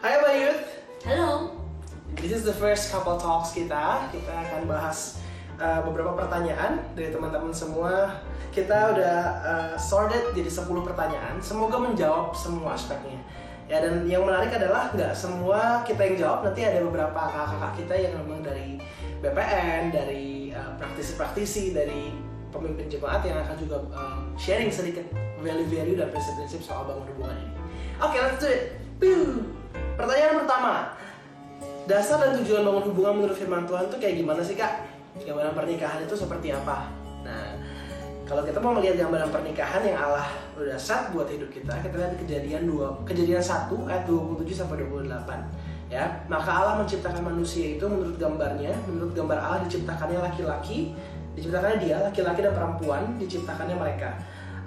Hai Bayut. Halo. This is the first couple talks kita. Kita akan bahas beberapa pertanyaan dari teman-teman semua. Kita udah sorted jadi 10 pertanyaan. Semoga menjawab semua aspeknya. Ya, dan yang menarik adalah nggak semua kita yang jawab. Nanti ada beberapa kakak-kakak kita yang memang dari BPN, dari praktisi-praktisi, dari pemimpin jemaat yang akan juga sharing sedikit value-value dan prinsip-prinsip soal bangun hubungan ini. Oke, let's do it. Pertanyaan pertama, dasar dan tujuan bangun hubungan menurut firman Tuhan itu kayak gimana sih Kak? Gambaran pernikahan itu seperti apa? Nah, kalau kita mau melihat gambaran pernikahan yang Allah udah set buat hidup kita lihat kejadian 1 ayat 27 sampai 28. Ya, maka Allah menciptakan manusia itu menurut gambarnya, menurut gambar Allah diciptakannya laki-laki, diciptakannya dia, laki-laki dan perempuan, diciptakannya mereka.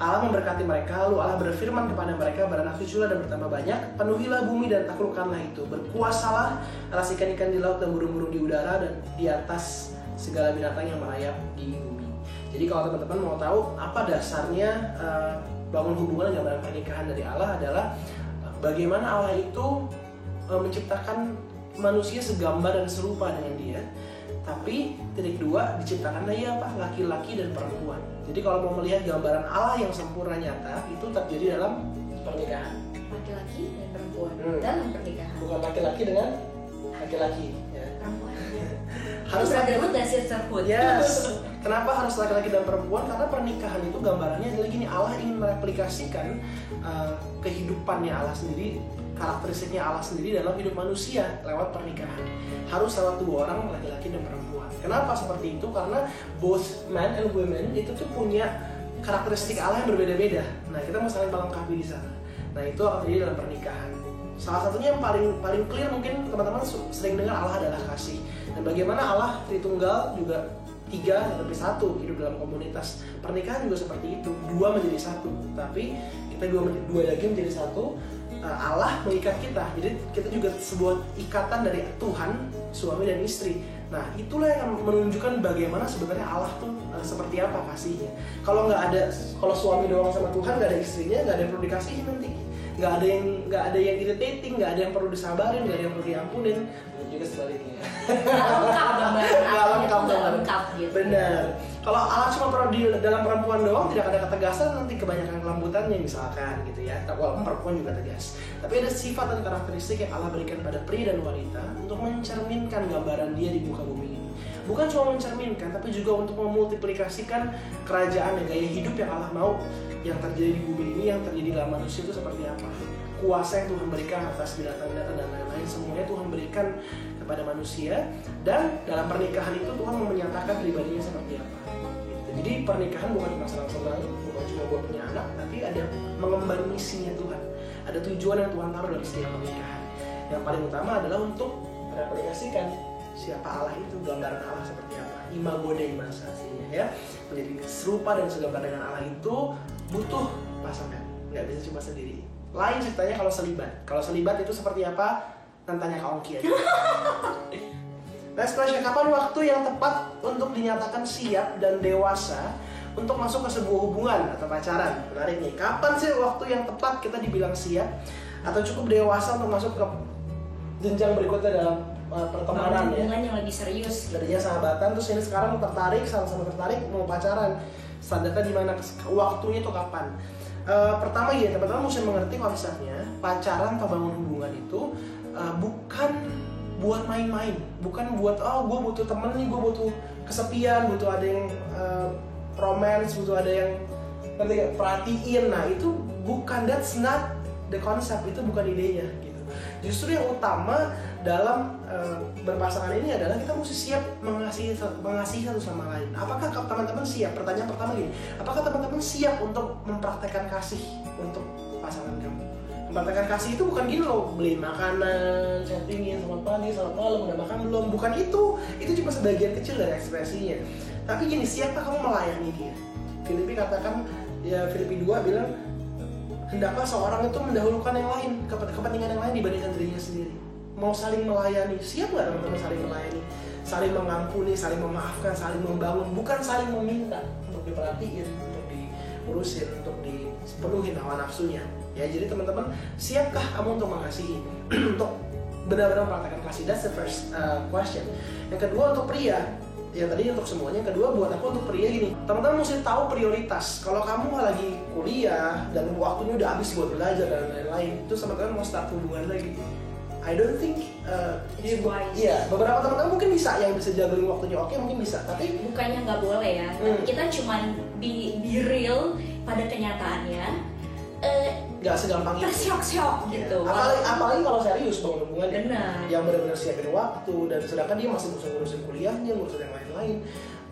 Allah memberkati mereka, lalu Allah berfirman kepada mereka, beranak cuculah dan bertambah banyak, penuhilah bumi dan taklukkanlah itu, berkuasalah atas ikan-ikan di laut dan burung-burung di udara dan di atas segala binatang yang merayap di bumi. Jadi kalau teman-teman mau tahu apa dasarnya bangun hubungan gambaran pernikahan dari Allah adalah bagaimana Allah itu menciptakan manusia segambar dan serupa dengan dia. Tapi titik 2 diciptakanlah ya apa? Laki-laki dan perempuan. Jadi kalau mau melihat gambaran Allah yang sempurna nyata itu terjadi dalam pernikahan. Laki-laki dan perempuan dalam pernikahan. Bukan laki-laki dengan laki-laki. Ya. Perempuan. Harus brotherhood dan sisterhood. Yes. Kenapa harus laki-laki dan perempuan? Karena pernikahan itu gambarannya adalah gini, Allah ingin mereplikasikan kehidupannya Allah sendiri, karakteristiknya Allah sendiri dalam hidup manusia lewat pernikahan. Harus lewat 2 orang, laki-laki dan perempuan. Kenapa seperti itu? Karena both men and women itu tuh punya karakteristik Allah yang berbeda-beda. Nah, kita mau saling melengkapi di sana. Nah, itu akan terjadi dalam pernikahan. Salah satunya yang paling clear mungkin teman-teman sering dengar Allah adalah kasih. Dan bagaimana Allah Tritunggal juga 3 lebih 1 hidup dalam komunitas. Pernikahan juga seperti itu, 2 menjadi 1. Tapi kita 2 lagi menjadi 1. Allah mengikat kita, jadi kita juga sebuah ikatan dari Tuhan, suami dan istri. Nah, itulah yang menunjukkan bagaimana sebenarnya Allah tuh seperti apa kasihnya. Kalau suami doang sama Tuhan, nggak ada istrinya, nggak ada yang perlu dikasihin nanti, nggak ada yang irritating, nggak ada yang perlu disabarin, nggak ada yang perlu diampunin. Begitu juga sebaliknya. Nggak lengkap gitu. Benar. Kalau Allah cuma perlu di dalam perempuan doang, tidak ada ketegasan, nanti kebanyakan kelembutannya misalkan gitu ya. Walaupun perempuan juga tegas. Tapi ada sifat dan karakteristik yang Allah berikan pada pria dan wanita untuk mencerminkan gambaran dia di muka bumi ini. Bukan cuma mencerminkan, tapi juga untuk memultiplikasikan kerajaan dan gaya hidup yang Allah mau yang terjadi di bumi ini, yang terjadi dalam manusia itu seperti apa. Kuasa yang Tuhan berikan atas binatang-binatang dan lain-lain, semuanya Tuhan berikan kepada manusia. Dan dalam pernikahan itu Tuhan mau menyatakan pribadinya seperti apa. Jadi pernikahan bukan cuma senang-senang, bukan cuma buat punya anak, tapi ada mengemban misinya Tuhan. Ada tujuan yang Tuhan taruh dalam setiap pernikahan. Yang paling utama adalah untuk mereplikasikan siapa Allah itu, gambaran Allah seperti apa, imago Dei bahasa aslinya ya. Menjadi serupa dan segambar dengan Allah itu butuh pasangan, nggak bisa cuma sendiri. Lain ceritanya kalau selibat. Kalau selibat itu seperti apa? Tanya Kak Ongki aja. Next question, kapan waktu yang tepat untuk dinyatakan siap dan dewasa untuk masuk ke sebuah hubungan atau pacaran? Menarik nih, kapan sih waktu yang tepat kita dibilang siap atau cukup dewasa untuk masuk ke jenjang berikutnya dalam pertemanan ya? Hubungan yang lebih serius. Tadinya sahabatan, terus ini sekarang tertarik, sama-sama tertarik mau pacaran. Standarnya di mana? Waktunya itu kapan? Pertama ya, teman-teman mesti mengerti konsepnya pacaran atau bangun hubungan itu bukan buat main-main, bukan buat gue butuh temen nih, gue butuh kesepian, butuh ada yang romance, butuh ada yang nanti perhatiin. Nah itu bukan, that's not the concept, itu bukan idenya gitu. Justru yang utama dalam berpasangan ini adalah kita mesti siap mengasihi satu sama lain. Apakah teman-teman siap? Pertanyaan pertama gini, apakah teman-teman siap untuk mempraktekkan kasih untuk pasangan kamu? Mempraktekkan kasih itu bukan gini loh, beli makanan, chattingin, selamat pagi, selamat malam, udah makan belum? Bukan itu cuma sebagian kecil dari ekspresinya. Tapi gini, siapkah kamu melayani dia? Filipi katakan, ya Filipi 2 bilang, hendaklah seorang itu mendahulukan yang lain, kepentingan yang lain dibandingkan dirinya sendiri. Mau saling melayani, siap nggak teman-teman saling melayani? Saling mengampuni, saling memaafkan, saling membangun, bukan saling meminta untuk diperhatiin, untuk diurusin, untuk dipenuhi hawa nafsunya. Ya, jadi teman-teman, siapkah kamu untuk mengasihi? Untuk benar-benar mempraktekkan kasih. That's the first question. Yang kedua untuk pria, ya tadi untuk semuanya. Yang kedua buat aku untuk pria gini, teman-teman mesti tahu prioritas. Kalau kamu lagi kuliah dan waktunya udah habis buat belajar dan lain-lain, itu sama teman mau start hubungan lagi, I don't think it's wise. Iya, beberapa teman-teman mungkin bisa, yang bisa juggling waktunya oke, mungkin bisa, tapi bukannya nggak boleh ya, tapi kita cuman be real pada kenyataannya, nggak segampang itu. tersiok-siok gitu. Apalagi kalau serius bangun hubungan, Benar. yang benar-benar siapin waktu, dan sedangkan dia masih ngurusin kuliahnya, ngurusin yang lain-lain,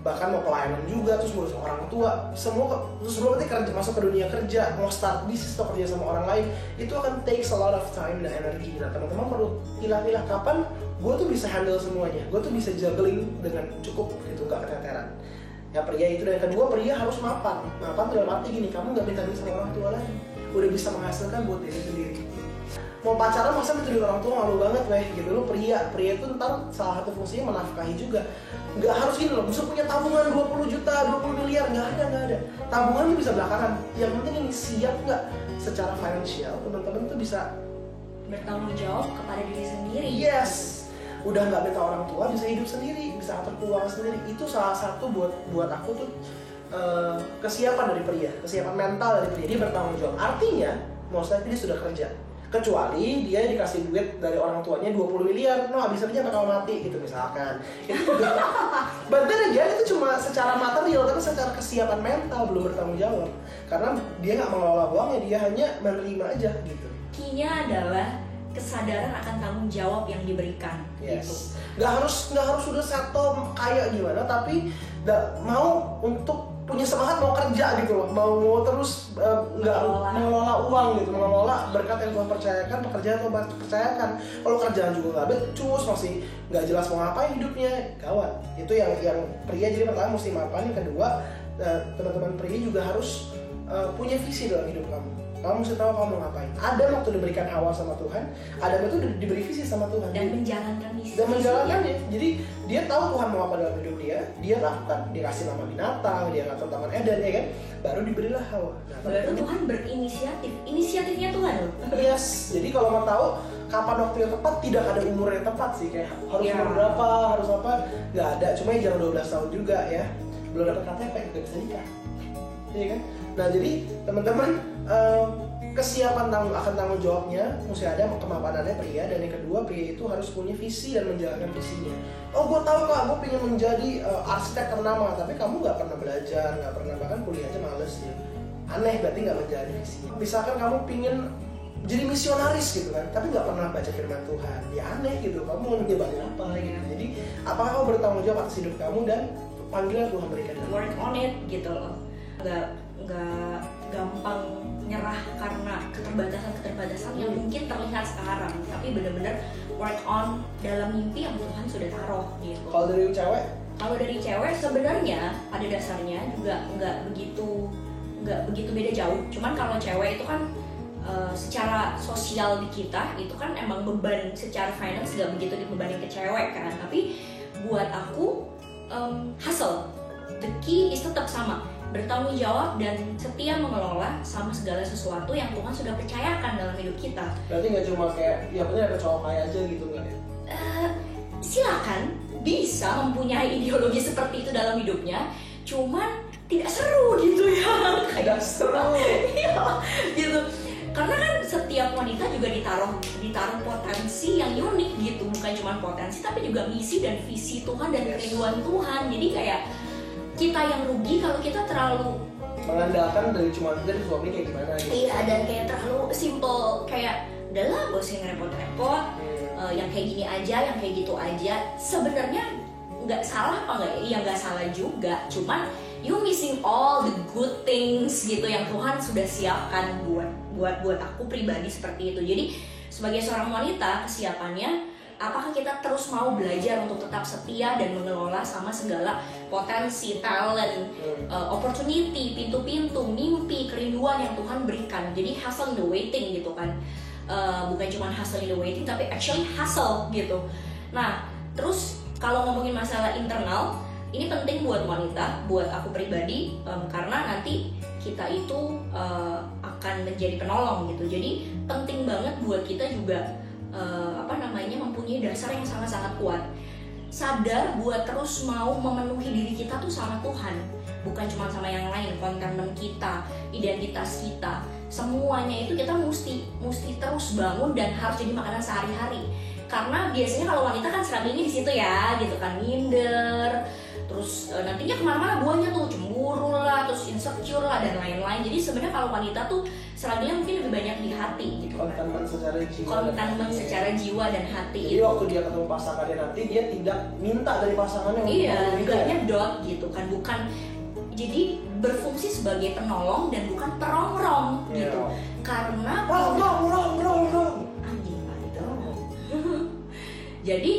bahkan mau pelayanan juga, terus ngurusin orang tua, semua, terus belum nanti kerja, masuk ke dunia kerja, mau start bisnis atau kerja sama orang lain, itu akan takes a lot of time dan energi. Nah, teman-teman perlu pilah-pilah kapan gue tuh bisa handle semuanya, gue tuh bisa juggling dengan cukup gitu, nggak keteteran. Ya pria itu. Dan yang kedua, pria harus mapan dalam arti gini, kamu nggak minta duit sama orang tua lagi, udah bisa menghasilkan buat diri sendiri. Mau pacaran masa minta duit orang tua, malu banget weh gitu. Lo pria itu ntar salah satu fungsinya menafkahi juga. Nggak harus gini loh, bisa punya tabungan 20 juta, 20 miliar, nggak ada. Tabungan tuh bisa belakangan. Yang penting ini siap nggak secara finansial, teman-teman tuh bisa Bertanggung jawab kepada diri sendiri. yes, udah nggak minta orang tua, bisa hidup sendiri, bisa atur keuangan sendiri. Itu salah satu buat aku tuh kesiapan dari pria, kesiapan mental dari pria. Dia bertanggung jawab. Artinya, maksudnya dia sudah kerja. Kecuali dia dikasih duit dari orang tuanya 20 miliar, no habis aja bakal mati gitu misalkan. Itu juga. But then again, itu cuma secara material, tapi secara kesiapan mental belum bertanggung jawab. Karena dia nggak mengelola uangnya, dia hanya menerima aja gitu. Key-nya adalah kesadaran akan tanggung jawab yang diberikan. Yes. Gitu. Nggak harus sudah settle kaya gimana, tapi mau untuk punya semangat mau kerja gitu loh, mau terus nggak mengelola uang gitu, mengelola berkat yang Tuhan percayakan, pekerjaan yang Tuhan percayakan. Kalau kerjaan juga nggak becus, masih nggak jelas mau ngapain hidupnya, gawat. Itu yang pria. Jadi pertama mesti mapan. Yang kedua, teman-teman pria juga harus punya visi dalam hidup kamu. Kamu mesti tahu kamu mau ngapain. Adam waktu diberikan Hawa sama Tuhan, Adam itu diberi visi sama Tuhan. Dan menjalankan misi. Dan menjalankannya. Jadi dia tahu Tuhan mau apa dalam hidup dia lakukan. Dikasih nama binatang, dia ngatur taman Eden, ya kan? Baru diberilah Hawa. Nah, baru Tuhan berinisiatif. Inisiatifnya Tuhan loh. Yes. Jadi kalau mau tahu kapan waktu yang tepat, tidak ada umur yang tepat sih. Kayak harus umur berapa, harus apa, nggak ada. Cuma jangan 12 tahun juga ya. Belum dapat KTP, nggak bisa nikah. Iya kan? Nah jadi teman-teman, kesiapan akan tanggung jawabnya mesti ada, kemapanannya pria. Dan yang kedua, pria itu harus punya visi dan menjalankan visinya. Oh gue tahu kak, gue pengen menjadi arsitek ternama, tapi kamu nggak pernah belajar, nggak pernah, bahkan kuliah aja males ya. Aneh, berarti nggak menjalani visinya. Misalkan kamu pengen jadi misionaris gitu kan, tapi nggak pernah baca firman Tuhan, ya aneh gitu. Kamu mau nyebarin apa gitu. Jadi apakah kamu bertanggung jawab atas hidup kamu dan panggilan Tuhan berikan? Work on it gitu loh. Nggak gampang nyerah karena keterbatasan yang mungkin terlihat sekarang, tapi benar-benar work on dalam mimpi yang Tuhan sudah taruh gitu. Kalau dari cewek? Kalau dari cewek sebenarnya pada dasarnya juga nggak begitu beda jauh. Cuman kalau cewek itu kan secara sosial di kita itu kan emang beban secara finance nggak begitu dibebanin ke cewek kan. Tapi buat aku hustle, the key is tetap sama, bertanggung jawab dan setia mengelola sama segala sesuatu yang Tuhan sudah percayakan dalam hidup kita. Berarti nggak cuma kayak, ya bener ada cowok kaya aja gitu nggak ya? Silakan bisa mempunyai ideologi seperti itu dalam hidupnya, cuman tidak seru gitu ya. Tidak seru. Iya, gitu. Karena kan setiap wanita juga ditaruh potensi yang unik gitu, bukan cuma potensi tapi juga misi dan visi Tuhan dan kerinduan Tuhan. Jadi kayak kita yang rugi kalau kita terlalu mengandalkan dari suami kayak gimana gitu. Iya, dan kayak terlalu simple, kayak udahlah gak usah repot-repot, yang kayak gini aja, yang kayak gitu aja. Sebenarnya nggak salah apa nggak? Iya nggak salah juga, cuman you missing all the good things gitu yang Tuhan sudah siapkan buat aku pribadi seperti itu. Jadi sebagai seorang wanita, kesiapannya apakah kita terus mau belajar untuk tetap setia dan mengelola sama segala potensi, talent, opportunity, pintu-pintu, mimpi, kerinduan yang Tuhan berikan. Jadi hustle in the waiting gitu kan. Bukan cuma hustle in the waiting tapi actually hustle gitu. Nah, terus kalau ngomongin masalah internal, ini penting buat wanita, buat aku pribadi, karena nanti kita itu akan menjadi penolong gitu. Jadi penting banget buat kita juga mempunyai dasar yang sangat-sangat kuat. Sadar buat terus mau memenuhi diri kita tuh sama Tuhan, bukan cuma sama yang lain, kontentmen kita, identitas kita, semuanya itu kita mesti terus bangun dan harus jadi makanan sehari-hari. Karena biasanya kalau wanita kan struggle-nya di situ ya, gitu kan, minder, terus nantinya kemana-mana buahnya tuh cemburu lah, terus insecure lah dan lain-lain. Jadi sebenarnya kalau wanita tuh struggle-nya mungkin lebih banyak di hati gitu. Kontentmen secara jiwa dan hati. Jadi waktu dia ketemu pasangannya nanti dia tidak minta dari pasangannya. Iya, nggak nyedot gitu kan, bukan. Jadi berfungsi sebagai penolong dan bukan perongrong gitu. Karena anjing lah itu. Jadi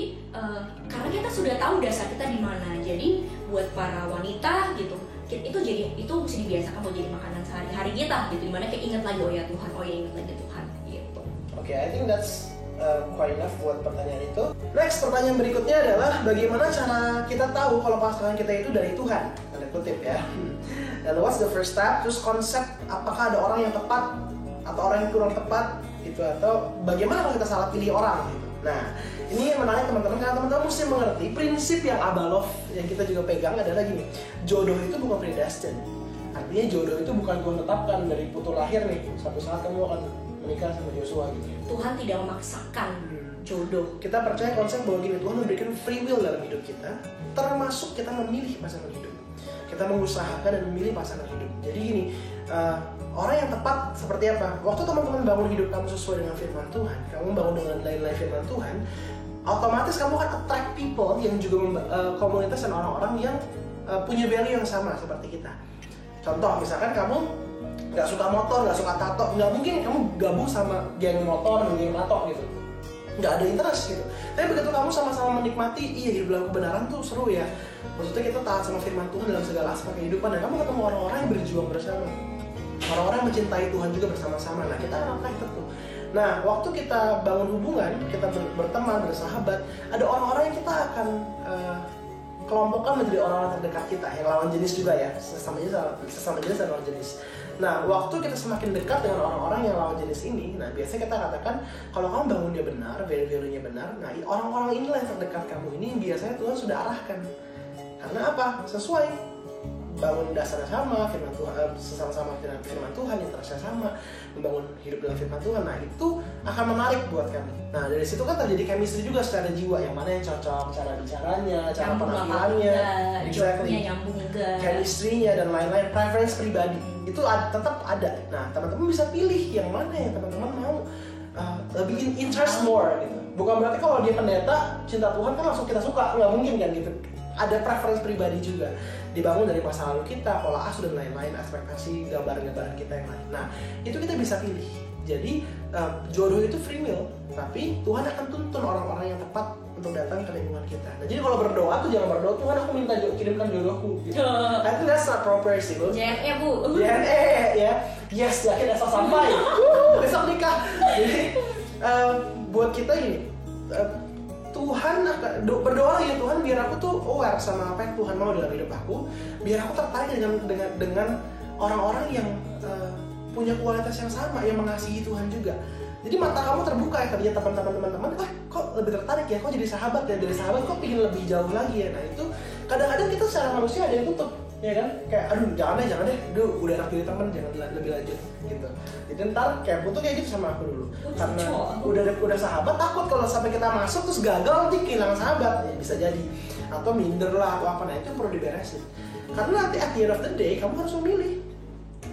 karena kita sudah tahu dasar kita di mana. Jadi buat para wanita gitu, itu mesti dibiasakan buat jadi makanan sehari-hari kita gitu. Dimana kayak ingat lagi, oh ya Tuhan, ingat lagi Tuhan gitu. Oke, I think that's quite enough buat pertanyaan itu. Next, pertanyaan berikutnya adalah bagaimana cara kita tahu kalau pasangan kita itu dari Tuhan? Tanda kutip ya. Dan what's the first step? Terus konsep apakah ada orang yang tepat atau orang yang kurang tepat gitu, atau bagaimana kalau kita salah pilih orang gitu. Nah, ini yang menarik teman-teman, karena teman-teman mesti mengerti prinsip yang Abalov yang kita juga pegang adalah gini, jodoh itu bukan predestined. Artinya jodoh itu bukan Tuhan tetapkan dari putu lahir nih, suatu saat kamu akan menikah sama Joshua gitu. Tuhan tidak memaksakan jodoh. Kita percaya konsep bahwa gini, Tuhan memberikan free will dalam hidup kita, termasuk kita memilih pasangan hidup. Kita mengusahakan dan memilih pasangan hidup. Jadi gini, orang yang tepat seperti apa? Waktu teman-teman bangun hidup kamu sesuai dengan firman Tuhan, kamu bangun dengan lain-lain firman Tuhan, otomatis kamu akan attract people yang juga komunitas dan orang-orang yang punya value yang sama seperti kita. Contoh, misalkan kamu nggak suka motor, nggak suka tato, nggak mungkin kamu gabung sama geng motor dan geng tato gitu. Nggak ada interest gitu. Tapi begitu kamu sama-sama menikmati, hidup dalam kebenaran tuh seru ya. Maksudnya kita taat sama firman Tuhan dalam segala aspek kehidupan, dan kamu ketemu orang-orang yang berjuang bersama, orang-orang yang mencintai Tuhan juga bersama-sama. Nah, kita akan attract tuh. Nah, waktu kita bangun hubungan, kita berteman, bersahabat, ada orang-orang yang kita akan kelompokkan menjadi orang-orang terdekat kita, yang lawan jenis juga ya, sesama jenis dan lawan jenis. Nah, waktu kita semakin dekat dengan orang-orang yang lawan jenis ini, nah biasanya kita katakan kalau kamu bangunnya benar, value-nya benar, nah orang-orang inilah yang terdekat kamu ini biasanya Tuhan sudah arahkan. Karena apa? Sesuai bangun dasarnya sama, firman Tuhan, sesama-sama firman Tuhan, interestnya sama, membangun hidup dalam firman Tuhan. Nah, itu akan menarik buat kami. Nah, dari situ kan terjadi chemistry juga secara jiwa, yang mana yang cocok, cara bicaranya, cara penampilannya, nyambung enggak, chemistry-nya dan lain-lain, preference pribadi itu tetap ada. Nah, teman-teman bisa pilih yang mana yang teman-teman mau lebih interest more gitu. Bukan berarti kalau dia pendeta, cinta Tuhan kan langsung kita suka, nggak mungkin kan gitu. Ada preference pribadi juga, dibangun dari masa lalu kita, pola asuh dan lain-lain, ekspektasi, gambaran-gambaran kita yang lain. Nah, itu kita bisa pilih. Jadi jodoh itu free will, tapi Tuhan akan tuntun orang-orang yang tepat untuk datang ke lingkungan kita. Nah, jadi kalau berdoa tuh jangan berdoa Tuhan aku minta kirimkan jodohku. Gitu. I think that's not proper sih, Bu. JNE Bu. JNE ya, yes, yakin asal sampai. Besok nikah. Jadi buat kita ini. Tuhan berdoa ya Tuhan, biar aku tuh aware sama apa yang Tuhan mau dalam hidup aku, biar aku tertarik dengan orang-orang yang punya kualitas yang sama, yang mengasihi Tuhan juga. Jadi mata kamu terbuka ya, tadinya teman-teman, kok lebih tertarik ya, kok jadi sahabat ya, dari sahabat kok pengen lebih jauh lagi ya. Nah itu kadang-kadang kita secara manusia ada yang tutup, ya kan? Kayak aduh jangan deh, udah enak jadi teman, jangan lebih lanjut gitu. Jadi ntar kayak putu kayak gitu sama aku dulu, karena udah sahabat, takut kalau sampai kita masuk terus gagal nanti kehilangan sahabat, ya bisa jadi, atau minder lah atau apa. Nah itu perlu diberesin, karena nanti at the end of the day kamu harus memilih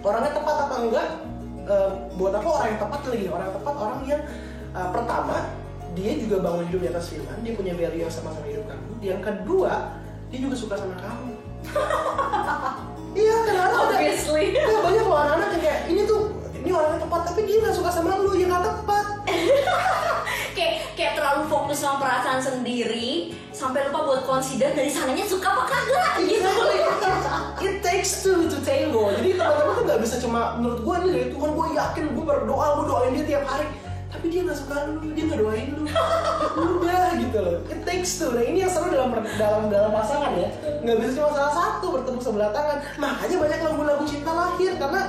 orangnya tepat apa enggak. Buat aku orang yang tepat lagi, orang yang tepat orang yang pertama dia juga bangun hidup di atas firman, dia punya value yang sama hidup kamu. Yang kedua, dia juga suka sama kamu. Iya, kadang-kadang ada banyak loh anak-anak yang kayak ini orang yang tepat tapi dia nggak suka sama lu, ya nggak tepat. kayak terlalu fokus sama perasaan sendiri sampai lupa buat consider dari sananya suka apa kagak gitu. It takes two to tango. Jadi teman-teman tuh nggak bisa cuma menurut gue nih dari Tuhan, gue yakin, gue berdoa, gue doain dia tiap hari, tapi dia nggak suka lu, dia nggak doain lu. Udah gitu loh. It takes two. Nah ini yang seru dalam pasangan ya. Nggak bisa cuma salah satu bertemu sebelah tangan. Makanya banyak lagu-lagu cinta lahir, karena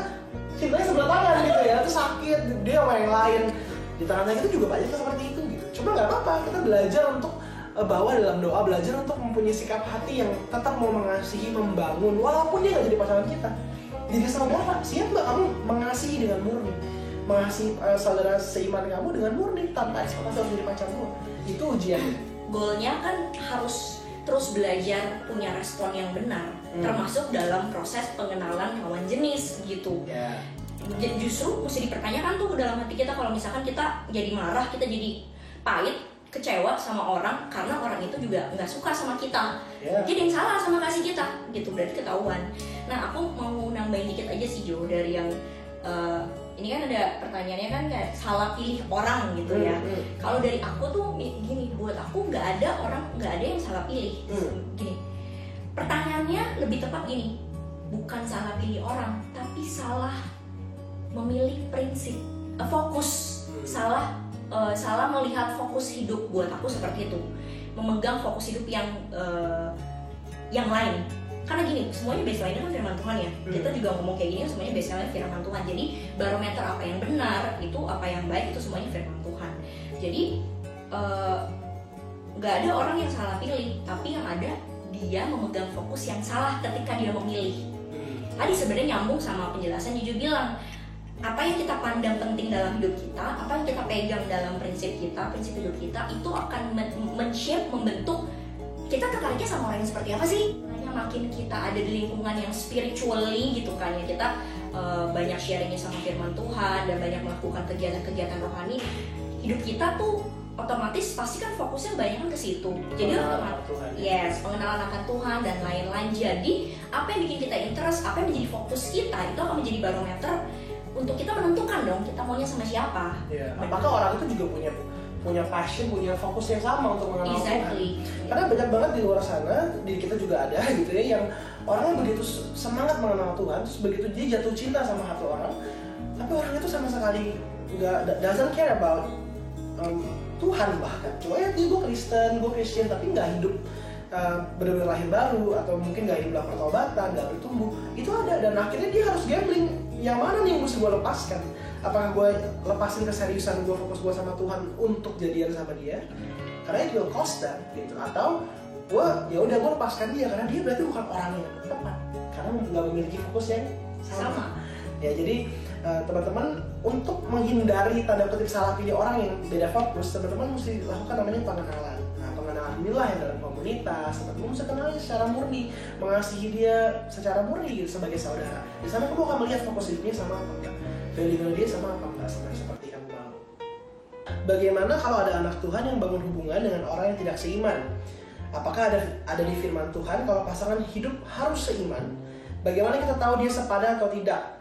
cintanya sebelah tangan gitu ya, itu sakit, dia sama yang lain di tangan itu juga banyak seperti itu gitu. Cuma nggak apa-apa, kita belajar untuk bawa dalam doa, belajar untuk mempunyai sikap hati yang tetap mau mengasihi, membangun, walaupun dia nggak jadi pasangan kita. Jadi saudara, siap nggak kamu mengasihi dengan murni, mengasihi saudara seiman kamu dengan murni tanpa ekspektasi harus jadi pacarmu? Itu ujiannya. Goalnya kan harus terus belajar punya respon yang benar, termasuk dalam proses pengenalan lawan jenis gitu. Justru mesti dipertanyakan tuh dalam hati kita, kalau misalkan kita jadi marah, kita jadi pahit, kecewa sama orang karena orang itu juga nggak suka sama kita, jadi yang salah sama kasih kita gitu, berarti ketahuan. Nah, aku mau nambahin dikit aja sih Jo, dari yang ini kan ada pertanyaannya kan kayak salah pilih orang gitu ya. Kalau dari aku tuh gini, buat aku nggak ada yang salah pilih. Gini, pertanyaannya lebih tepat gini, bukan salah pilih orang, tapi salah memilih prinsip, fokus, salah melihat fokus hidup. Buat aku seperti itu, memegang fokus hidup yang lain. Karena gini, semuanya baseline-nya kan firman Tuhan ya. Kita juga ngomong kayak gini, semuanya baseline firman Tuhan. Jadi barometer apa yang benar, itu apa yang baik, itu semuanya firman Tuhan. Jadi nggak ada orang yang salah pilih, tapi yang ada dia memegang fokus yang salah ketika dia memilih. Tadi sebenarnya nyambung sama penjelasan Juju bilang, apa yang kita pandang penting dalam hidup kita, apa yang kita pegang dalam prinsip hidup kita, itu akan men-shape, membentuk kita tertariknya sama orang yang seperti apa sih. Makin kita ada di lingkungan yang spiritually gitu kan ya, kita banyak sharingnya sama firman Tuhan dan banyak melakukan kegiatan-kegiatan rohani, hidup kita tuh otomatis pasti kan fokusnya banyak kan ke situ. Jadi pengenalan akan Tuhan dan lain-lain. Jadi apa yang bikin kita interest, apa yang menjadi fokus kita, itu akan menjadi barometer untuk kita menentukan dong kita maunya sama siapa. Apakah orang itu juga punya passion, punya fokus yang sama untuk mengenal Tuhan. Karena banyak banget di luar sana, di kita juga ada gitu ya, yang orangnya begitu semangat mengenal Tuhan, terus begitu dia jatuh cinta sama satu orang, tapi orang itu sama sekali doesn't care about Tuhan bahkan. Cuma ya gue Kristen, tapi nggak hidup benar-benar lahir baru, atau mungkin nggak hidup dalam pertobatan, nggak bertumbuh. Itu ada, dan akhirnya dia harus gambling. Yang mana nih yang mesti gue lepaskan? Apakah gue lepasin keseriusan gue, fokus gue sama Tuhan untuk jadian sama dia, karena itu will cost them gitu, atau gue ya udah gue lepaskan dia karena dia berarti bukan orang yang tepat, karena nggak memiliki fokus yang sama. Ya jadi teman-teman, untuk menghindari tanda kutip salah pilih orang yang beda fokus, teman-teman mesti lakukan namanya pengenalan. Nah, pengenalan inilah yang dalam komunitas teman-teman mesti kenalnya secara murni, mengasihi dia secara murni gitu, sebagai saudara. Di sana kamu akan melihat fokus hidupnya sama apa enggak, value dia sama apa enggak, seperti kamu mau. Bagaimana kalau ada anak Tuhan yang bangun hubungan dengan orang yang tidak seiman? Apakah ada di firman Tuhan kalau pasangan hidup harus seiman? Bagaimana kita tahu dia sepadan atau tidak?